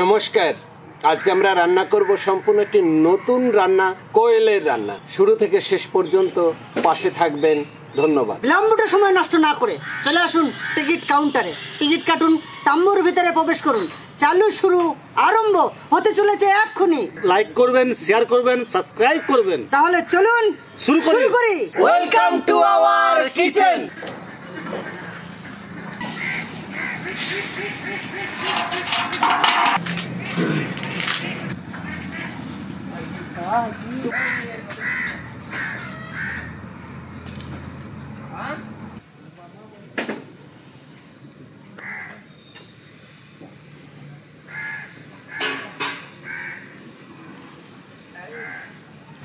নমস্কার। আজকে আমরা রান্না করব সম্পূর্ণ একটি নতুন রান্না, কোয়েলের রান্না। শুরু থেকে শেষ পর্যন্ত পাশে থাকবেন। ধন্যবাদ। বিলম্বটা সময় নষ্ট না করে চলে আসুন টিকিট কাউন্টারে, টিকিট কাটুন, তাম্বুর ভিতরে প্রবেশ করুন। চালু শুরু আরম্ভ হতে চলেছে এক্ষুনি। লাইক করবেন, শেয়ার করবেন, সাবস্ক্রাইব করবেন। তাহলে চলুন শুরু করি। Welcome to our kitchen.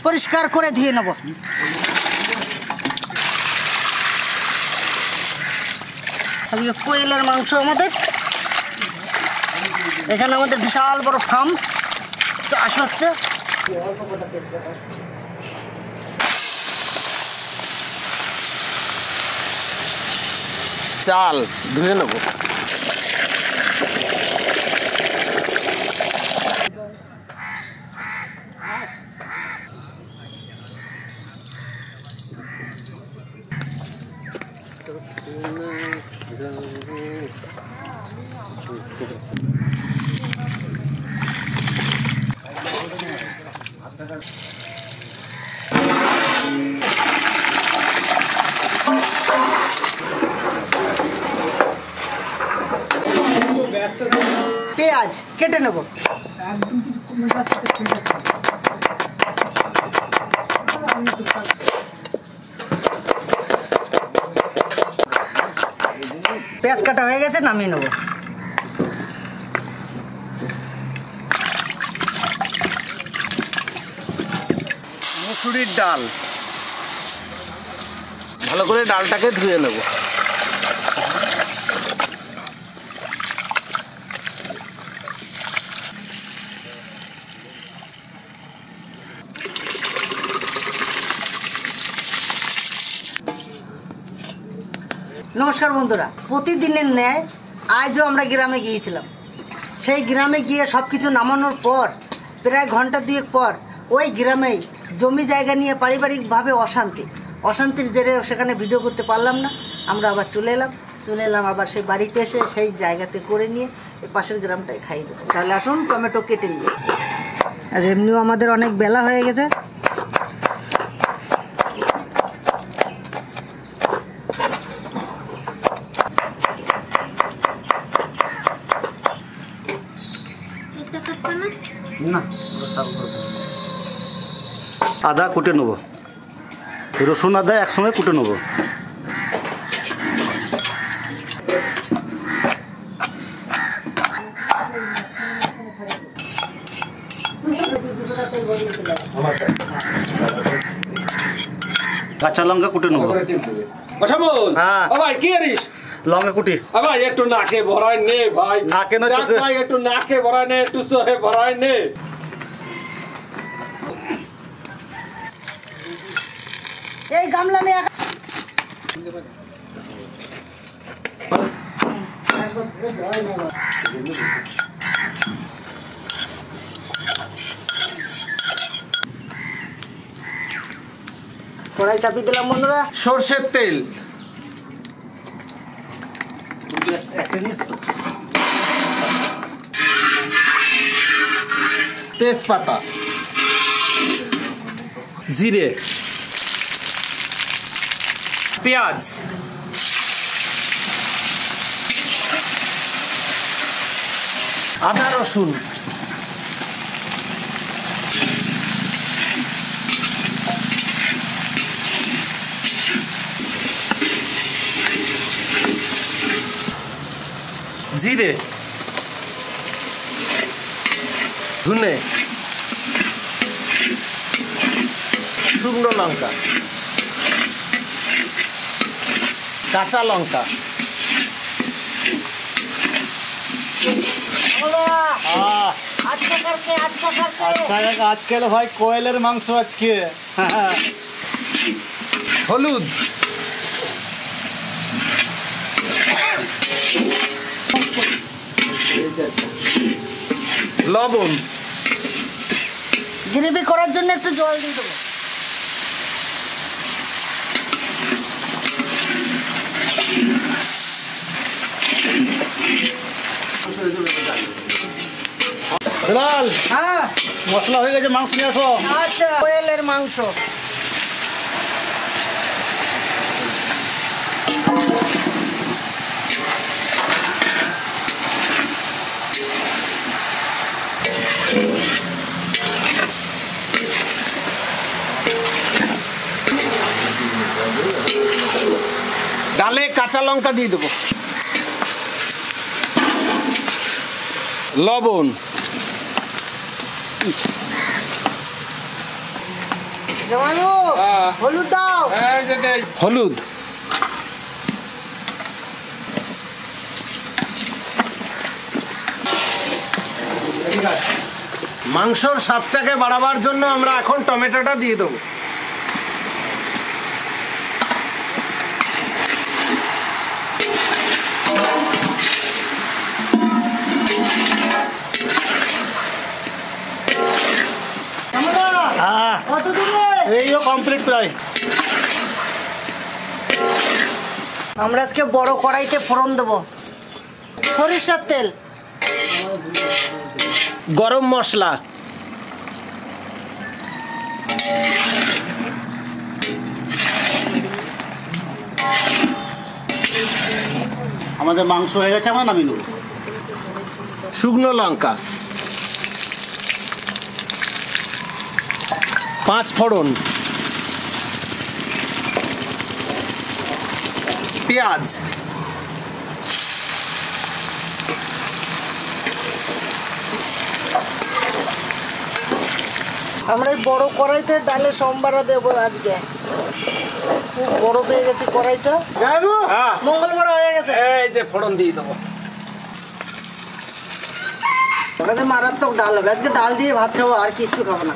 পরিষ্কার করে ধুয়ে নেব। আজকে কোয়েলের মাংস আমাদের এখানে, আমাদের বিশাল বড় ফার্ম চাষ হচ্ছে। চাল ধুয়ে নেব। পেঁয়াজ কেটে নেব। পেঁয়াজ কাটা হয়ে গেছে, নামিয়ে নেব। মুসুরির ডাল, ভালো করে ডালটাকে ধুয়ে নেব। নমস্কার বন্ধুরা, প্রতিদিনের ন্যায় আজও আমরা গ্রামে গিয়েছিলাম। সেই গ্রামে গিয়ে সব কিছু নামানোর পর প্রায় ঘন্টা দুয়েক পর ওই গ্রামেই জমি জায়গা নিয়ে পারিবারিকভাবে অশান্তির জেরে সেখানে ভিডিও করতে পারলাম না। আমরা আবার চলে এলাম আবার সেই বাড়িতে এসে সেই জায়গাতে করে নিয়ে এই পাশের গ্রামটায় খাইয়ে দেবো। তাহলে আসুন টমেটো কেটে নিয়ে। আর এমনিও আমাদের অনেক বেলা হয়ে গেছে। না, আদা কুটে নেব, রসুন আদা একসঙ্গে কুটে নেব। কাঁচা লঙ্কা কুটে নেব। হ্যাঁ ভাই কি করিস? লঙ্কা কুটি। ভাই একটু নাকে ভরাই নে ভাই, নাকে না চোখে। ভাই একটু নাকে ভরাই নে, একটু চোখে ভরাই নে। এই গামলা নিয়ে কড়াই চাপিয়ে দিলাম বন্ধুরা। সরষের তেল, তেজপাতা, জিরে, পেঁয়াজ, আদা রসুন, জিরে, ধনে, শুকনো লঙ্কা, কাঁচা লঙ্কা, আজকাল ভাই কোয়েলের মাংস আজকে। হলুদ, লবণ, গ্রেভি করার জন্য একটু জল দিয়ে দেবো। বেলাল, হ্যাঁ মশলা হয়ে গেছে, মাংস নিয়ে আসো। আচ্ছা, কোয়েলের মাংস। ডালে কাঁচা লঙ্কা দিয়ে দেবো, লবণ, জামাইবাবু, হলুদ দাও। হলুদ, মাংসর স্বাদটাকে বাড়াবার জন্য আমরা এখন টমেটোটা দিয়ে দেবো। কত দূরে? এইও কমপ্লিট প্রায়। আমরা আজকে বড় কড়াইতে ফোড়ন দেবো। সরিষার তেল, গরম মশলা, আমাদের মাংস হয়ে গেছে, আমরা নামিয়ে নেব। শুকনো লঙ্কা, 5 ফোড়ন, পেঁয়াজ, আমরা এই বড় কড়াইতে ডালে সম্বারা দেবো আজকে। খুব বড় পেয়ে গেছে কড়াইটা। যাইবো, হ্যাঁ। মঙ্গল বড় হয়ে গেছে। এই যে ফোড়ন দিয়ে দেবো। ওখানে মারাত্মক ডাল হবে আজকে, ডাল দিয়ে ভাত খাবো, আর কিচ্ছু খাবো না।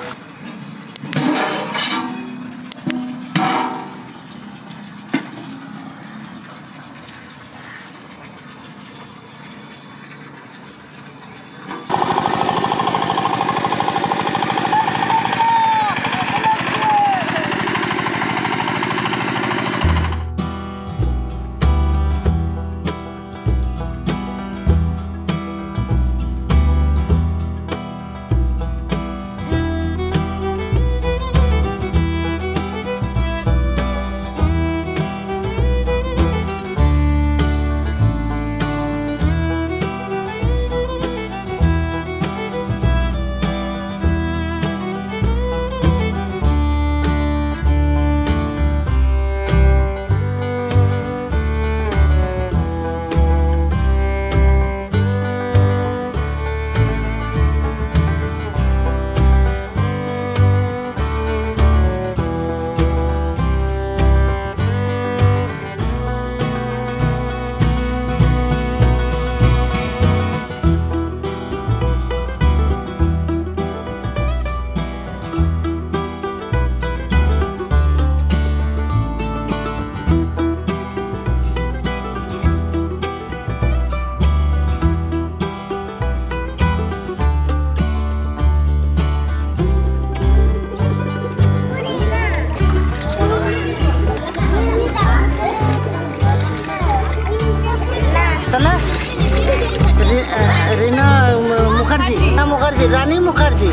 রানী মুখার্জি।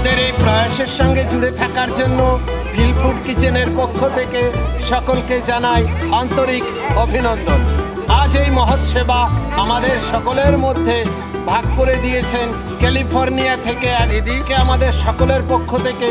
আমাদের এই প্রয়াসের সঙ্গে জুড়ে থাকার জন্য ভিল ফুড কিচেনের পক্ষ থেকে সকলকে জানাই আন্তরিক অভিনন্দন। আজ এই মহৎ সেবা আমাদের সকলের মধ্যে ভাগ করে দিয়েছেন ক্যালিফোর্নিয়া থেকে দিদিকে আমাদের সকলের পক্ষ থেকে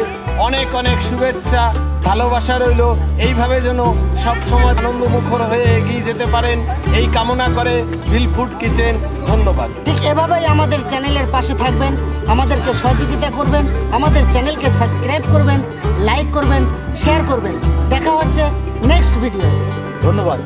অনেক অনেক শুভেচ্ছা, ভালোবাসা রইল। এইভাবে যেন সবসময় আনন্দমুখর হয়ে এগিয়ে যেতে পারেন এই কামনা করে ভিল ফুড কিচেন। ধন্যবাদ। ঠিক এভাবেই আমাদের চ্যানেলের পাশে থাকবেন, আমাদেরকে সহযোগিতা করবেন, আমাদের চ্যানেলকে সাবস্ক্রাইব করবেন, লাইক করবেন, শেয়ার করবেন। দেখা হচ্ছে নেক্সট ভিডিও। ধন্যবাদ।